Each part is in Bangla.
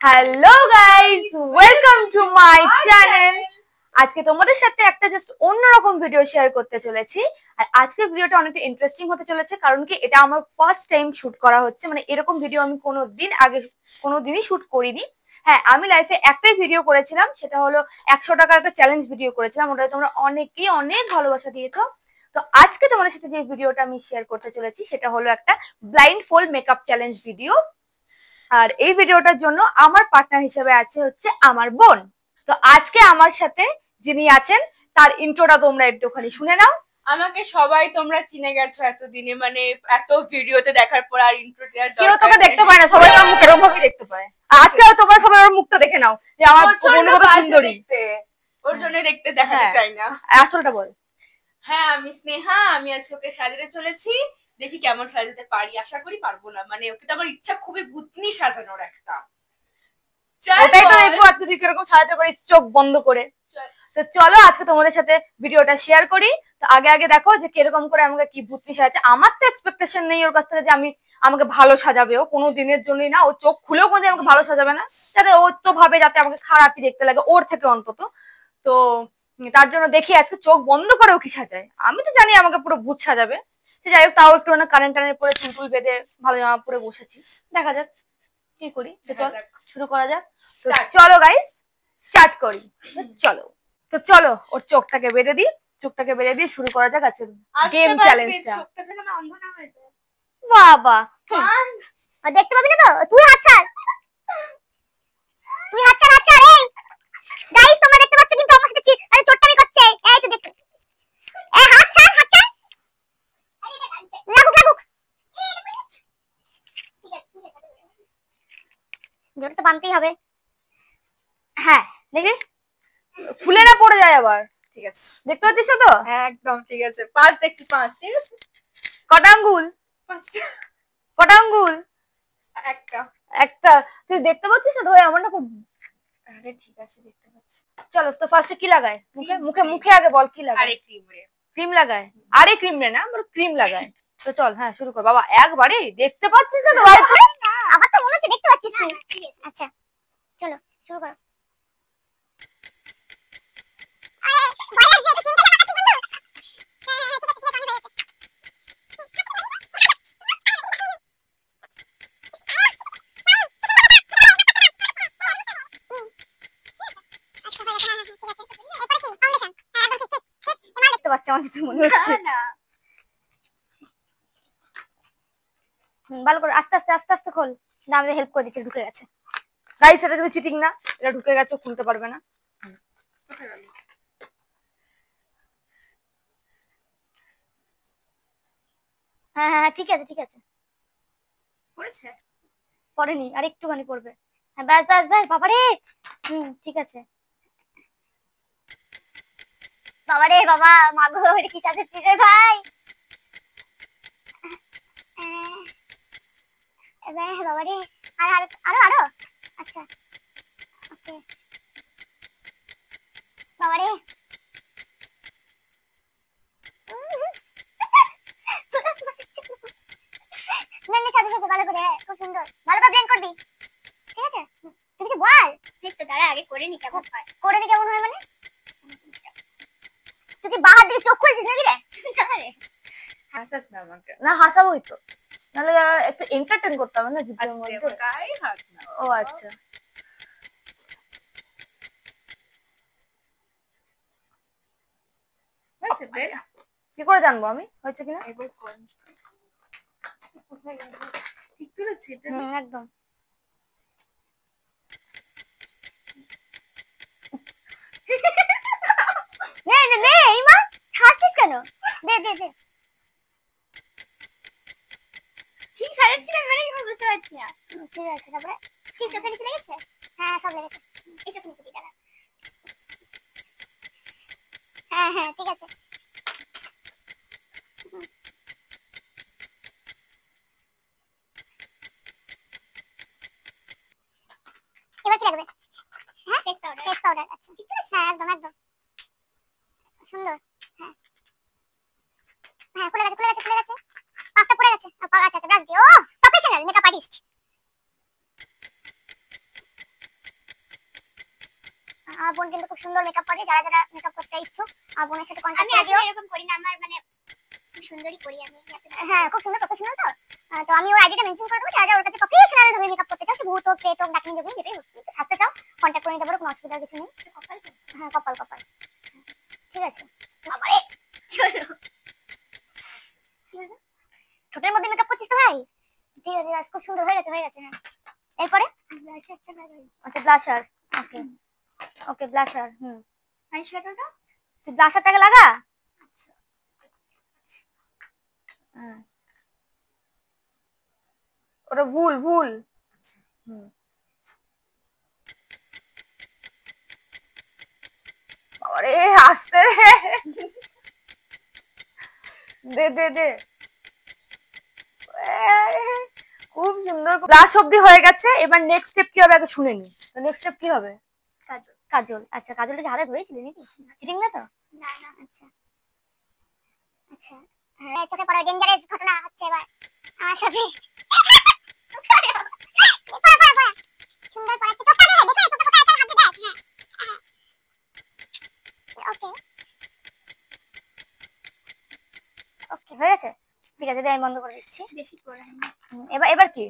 Hello guys, welcome to my channel. আজকে তোমাদের সাথে একটা জাস্ট অন্যরকম ভিডিও শেয়ার করতে চলেছি। আর আজকের ভিডিওটা অনেকটা ইন্টারেস্টিং হতে চলেছে, কারণ কি এটা আমার ফার্স্ট টাইম শুট করা হচ্ছে। মানে এরকম ভিডিও আমি কোনোদিনই শুট করিনি। হ্যাঁ, আমি লাইফে একটাই ভিডিও করেছিলাম, সেটা হলো 100 টাকার একটা চ্যালেঞ্জ ভিডিও করেছিলাম। ওটাতে তোমরা অনেকেই অনেক ভালোবাসা দিয়েছো। তো আজকে তোমাদের সাথে যে ভিডিওটা আমি শেয়ার করতে চলেছি সেটা হলো একটা blindfold makeup challenge video. আর এই ভিডিওটার জন্য আমার পার্টনার হিসেবে আছে হচ্ছে আমার বোন। তো আজকে আমার সাথে যিনি আছেন তার ইন্ট্রোটা তোমরা একটুখানি শুনে নাও। আমাকে সবাই তোমরা চিনে গেছো এতদিনে, মানে এত ভিডিওতে দেখার পর আর ইন্ট্রো দেওয়ার কেউ তোকে দেখতে পায় না, সবাই আমার মুখ এরকম ভাবেই দেখতে পায়। আজকে তোমরা সবাই ওর মুখটা দেখে নাও যে আমার বোন কত সুন্দরী। ওর জন্য দেখতে দেখাতে চাই না। আসলটা বল। হ্যাঁ, আমি স্নেহা, আমি আজকে ওকে সাজাতে চলেছি। দেখি কেমন সাজাতে পারি, আশা করি পারবো না। মানে ওকে তো আমার ইচ্ছা খুবই ভূতনি সাজানোর একটা। ওটাই তো দেখবো আজকে তুই কিরকম সাজাতে পারিস চোখ বন্ধ করে। তো চলো আজকে তোমাদের সাথে ভিডিওটা শেয়ার করি। তো আগে দেখো যে কিরকম করে আমাকে কি ভূতনি সাজাচ্ছে। আমার তো এক্সপেকটেশন নেই ওর কাছ থেকে যে আমাকে ভালো সাজাবে। ও কোনো দিনের জন্যই না, ও চোখ খুলেও কোনোদিন আমাকে ভালো সাজাবে না, যাতে ও তো ভাবে যাতে আমাকে খারাপই দেখতে লাগে ওর থেকে অন্তত। তো তার জন্য দেখি আজকে চোখ বন্ধ করেও কি সাজায়। আমি তো জানি আমাকে পুরো ভূত সাজাবে। যাই হোক, তাও একটু কারেন্ট পরে চুল বেঁধে ভালো জামা পরে বসেছি, দেখা যাক কি করি। তো চল শুরু করা যাক। তো চলো গাইস স্টার্ট করি। তো চলো ওর চোখটাকে বেঁধে দিই। চোখটাকে বেঁধে দিয়ে শুরু করা যাক আজকে গেম চ্যালেঞ্জটা। বাবা দেখতে পাবি না তো, তুই হাত ছাড়, তুই হাত ছাড়, হাত ছাড়। এই গাইস তোমরা দেখতে পাচ্ছ কিন্তু আমার সাথে আরে চোটটামি করছে। এই তো দেখতে, এই হাত ছাড়, হাত ছাড়, লাগুক ঠিক আছে জোরটা বানতেই হবে। হ্যাঁ দেখি ফুলে না পড়ে যায় আবার। ঠিক আছে, দেখতে পাচ্ছিস তো? একদম ঠিক আছে। 5 দেখছি, 5। ঠিক আছে, কটা আঙ্গুল? 5টা। কটা আঙ্গুল? একটা। তুই দেখতে পাচ্ছিস তো? আমার না খুব। আরে ঠিক আছে, দেখতে পাচ্ছি। চলো তো ফার্স্টে কি লাগায়? মুখে আগে বল কি লাগায়। আরে ক্রিম লাগায়। আরে ক্রিম রে না, আমরা ক্রিম লাগায়। তো চল হ্যাঁ শুরু কর বাবা, একবারে দেখতে পাচ্ছিস তো ভাই? আমার তো মনে হচ্ছে দেখতে পাচ্ছিস তুই। আচ্ছা চলো শুরু করো। ভালো করে আস্তে আস্তে খোল। না আমাদের হেল্প করে দিচ্ছে, ঢুকে গেছে। গাইস এটা কিন্তু চিটিং না, এটা ঢুকে গেছে, খুলতে পারবে না। হ্যাঁ ঠিক আছে পড়েছে, পড়েনি, আর একটুখানি পড়বে। হ্যাঁ ব্যাস বাবারে। ঠিক আছে বাবারে বাবা, মাগো এটা কি সাজাচ্ছিস রে ভাই? বাবারে আরো আচ্ছা ওকে বাবারে। ভালো করে, খুব সুন্দর, ভালো করে ব্লেন্ড করবি। ঠিক আছে তুই কিছু বল। তো দাঁড়া আগে করে নি কেমন হয়। মানে তুই কি বাহার দিকে চোখ খুলছিস নাকি রে? হাসাস না আমাকে। না হাসাবোই তো, নাহলে একটু এন্টারটেইন করতে হবে না ভিডিওর মধ্যে। ও আচ্ছা কি করে জানবো আমি হয়েছে কিনা? একদম ইমা হাসছিস কেন? দে ঠিক সাজাচ্ছিলাম মানে কি বুঝতে পারছি না। ঠিক আছে তারপরে ঠিক চোখের নিচে লেগেছে? হ্যাঁ সব লেগেছে। এই চোখের নিচে দিই, হ্যাঁ ঠিক আছে। এবার কি লাগবে? হ্যাঁ ফেস পাউডার আচ্ছা ঠিক আছে। হ্যাঁ একদম সুন্দর। হ্যাঁ খুলে গেছে পাঁচটা পড়ে গেছে। আচ্ছা ব্রাশ দিও। ও প্রফেশনাল মেকআপ আর্টিস্ট। সুন্দর মেকআপ করে, যারা যারা মেকআপ করতে ইচ্ছুক আমার বোনের সাথে কন্টাক্ট করে দিও। আমি এরকম করি না, আমার মানে সুন্দরই করি আমি। হ্যাঁ খুব সুন্দর প্রফেশনাল তো। তো আমি ওর আইডিটা মেনশন করে দেবো, যারা যারা ওর কাছে প্রফেশনাল ভাবে মেকআপ করতে চাও, সে ভূত হোক প্রেত হোক ডাকিনি যোগিনী যেটাই হোক ছাড়তে চাও কন্টাক্ট করে নিতে পারো, কোনো অসুবিধার কিছু নেই। কপাল তো? হ্যাঁ কপাল কপাল। ঠিক আছে বাবারে ঠোঁটের মধ্যে মেকআপ করছিস তো ভাই? ঠিক আছে আজ খুব সুন্দর হয়ে গেছে হয়ে গেছে। হ্যাঁ এরপরে আচ্ছা blusher. Okay okay blusher. Eye শ্যাডোটা তুই ব্লাশারটাকে লাগা। আচ্ছা হ্যাঁ ওটা ভুল ভুল। আরে আস্তে দে দে দে। খুব সুন্দর ব্লাশ অবধি হয়ে গেছে। এবার নেক্সট স্টেপ কি হবে আগে শুনে নি। তো নেক্সট স্টেপ কি হবে? কাজল। কাজল। আচ্ছা কাজলটা কি হাতে ধরেছিলি নাকি? চিটিং না তো? না না। আচ্ছা আচ্ছা হ্যাঁ চোখে পড়া ডেঞ্জারাস ঘটনা হচ্ছে এবার আমার সাথে। সুন্দর পড়াচ্ছে চোখটা দেখে চোখটা কোথায় আছে হাতে দেখ। হ্যাঁ ওকে ওকে হয়ে গেছে। ঠিক আছে আমি বন্ধ করে দিচ্ছি। বেশি পড়াই না। এবার এবার কি?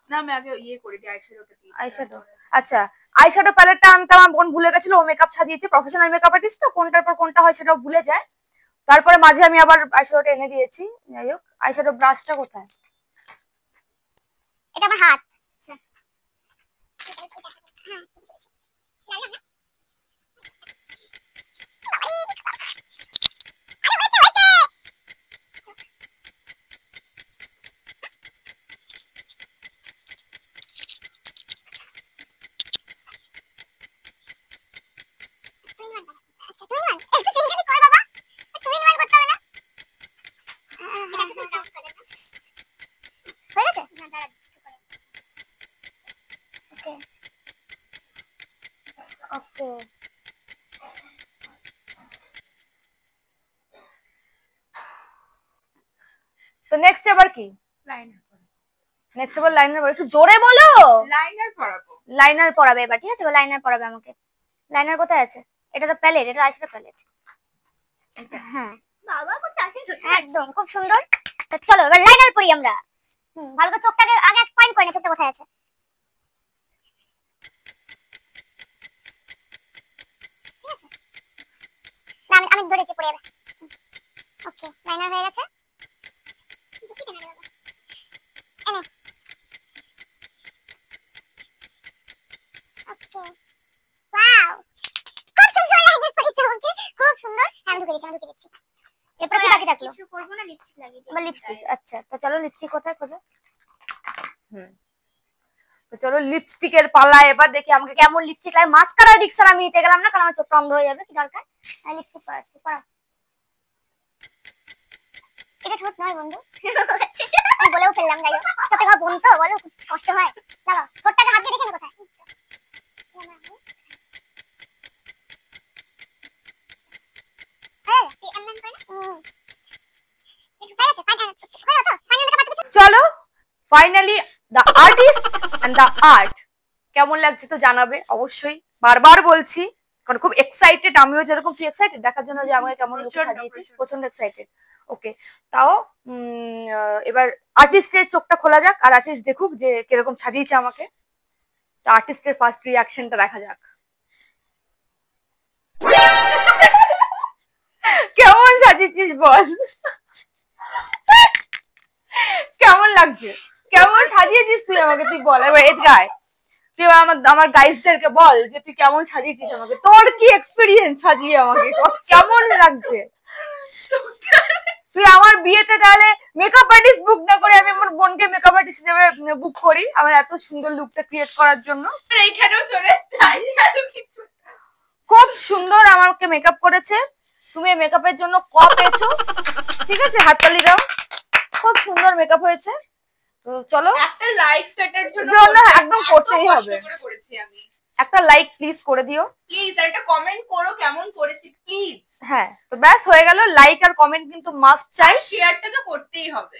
না আমি আগে ইয়ে করে দিই আইশ্যাডোটা দিই। আইশ্যাডো। আচ্ছা আইশ্যাডো প্যালেটটা আনতে আমার বোন ভুলে গেছিল। ও মেকআপ সাজিয়েছে, প্রফেশনাল মেকআপ আর্টিস্ট তো, কোনটার পর কোনটা হয় সেটাও ভুলে যায়। তারপরে মাঝে আমি আবার আইশ্যাডোটা এনে দিয়েছি। যাই হোক আইশ্যাডো ব্রাশটা কোথায়? এটা আমার হাত। ওকে তো নেক্সট এবার কি? লাইনার নেক্সট এবার লাইনার একটু জোরে বলো। লাইনার পরাবো। লাইনার পরাবে এবার। ঠিক আছে লাইনার পরাবে আমাকে। লাইনার কোথায় আছে? এটা তো প্যালেট, এটা আইশ্যাডো প্যালেট। হ্যাঁ বাবা কত আছে একদম খুব সুন্দর। তো চলো এবার লাইনার পরি আমরা। ভালো করে চোখটাকে আগে পয়েন্ট করে না, চোখটা কোথায় আছে? না আমি ধরেছি পড়ে যাবে। ওকে লাইনার হয়ে গেছে। ওকে ওয়াও খুব সুন্দর লাইনার পরেছে ওকে খুব সুন্দর। আমি ঢুকে দিচ্ছি। এরপর কি বাকি থাকলো? কিছু করব না, লিপস্টিক লাগিয়ে দিই। লিপস্টিক। আচ্ছা তো চলো লিপস্টিক কোথায় খোঁজো। তো চলো লিপস্টিকের পালা। এবার দেখি আমাকে কেমন লিপস্টিক লাগে। মাস্কারা রিক্সার আমি নিতে গেলাম না, কারণ আমার চোখটা অন্ধ হয়ে যাবে। কি দরকার? লিপস্টিক পরাচ্ছি, পরাও। এটা ঠোঁট নয় বন্ধু। আমি বলেও ফেললাম। যাই হোক চোখে ঘা বোন তো বলো কষ্ট হয়। চলো ঠোঁটটাকে হাত দিয়ে দেখে নি কোথায়। চলো finally the artist and the art কেমন লাগছে তো জানাবে অবশ্যই। বারবার বলছি কারণ খুব এক্সাইটেড, আমিও যেরকম তুই এক্সাইটেড দেখার জন্য যে আমাকে কেমন লুকে সাজিয়েছিস, প্রচন্ড এক্সাইটেড। ওকে তাও এবার আর্টিস্টের চোখটা খোলা যাক আর আর্টিস্ট দেখুক যে কিরকম সাজিয়েছে আমাকে। তো আর্টিস্টের ফার্স্ট রিঅ্যাকশনটা দেখা যাক। কেমন সাজিয়েছিস বল। কেমন লাগছে? কেমন সাজিয়েছিস তুই আমাকে, তুই বল। এবার এদিকে তুই আমার গাইসদেরকে বল যে তুই কেমন সাজিয়েছিস আমাকে। তোর কি এক্সপেরিয়েন্স সাজিয়ে আমাকে কেমন লাগছে? তুই আমার বিয়েতে তাহলে মেকআপ আর্টিস্ট বুক না করে আমি আমার বোনকে মেকআপ আর্টিস্ট হিসেবে বুক করি আমার এত সুন্দর লুকটা ক্রিয়েট করার জন্য। এইখানেও চলে খুব সুন্দর আমাকে মেকআপ করেছে। তুমি মেকআপের জন্য ক পেয়েছো। ঠিক আছে হাততালি দাও। খুব সুন্দর মেকআপ হয়েছে। তো চলো একটা লাইক সেটার জন্য একদম করতেই হবে। করেছি আমি। একটা লাইক প্লিজ করে দিও। প্লিজ আর একটা কমেন্ট করো কেমন করেছি প্লিজ। হ্যাঁ তো ব্যাস হয়ে গেল। লাইক আর কমেন্ট কিন্তু মাস্ট চাই। শেয়ারটা তো করতেই হবে।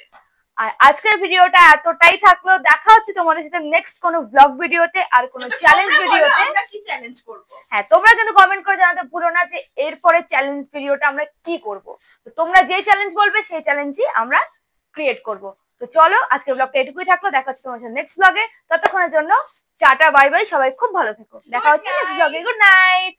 আর আজকের ভিডিওটা এতটাই থাকলো, দেখা হচ্ছে তোমাদের সাথে নেক্সট কোনো ব্লগ ভিডিওতে আর কোনো চ্যালেঞ্জ ভিডিওতে। আমরা কি চ্যালেঞ্জ করব? হ্যাঁ, তোমরা কিন্তু কমেন্ট করে জানাতে ভুলো না যে এরপরে চ্যালেঞ্জ ভিডিওটা আমরা কি করব। তো তোমরা যে চ্যালেঞ্জ বলবে সেই চ্যালেঞ্জই আমরা ক্রিয়েট করব। তো চলো আজকের ব্লগটা এটুকুই থাকলো, দেখা হচ্ছে তোমার সাথে নেক্সট ব্লগে। ততক্ষণের জন্য টাটা বাই বাই, সবাই খুব ভালো থেকো, দেখা হচ্ছে নেক্সট ব্লগে। Good night.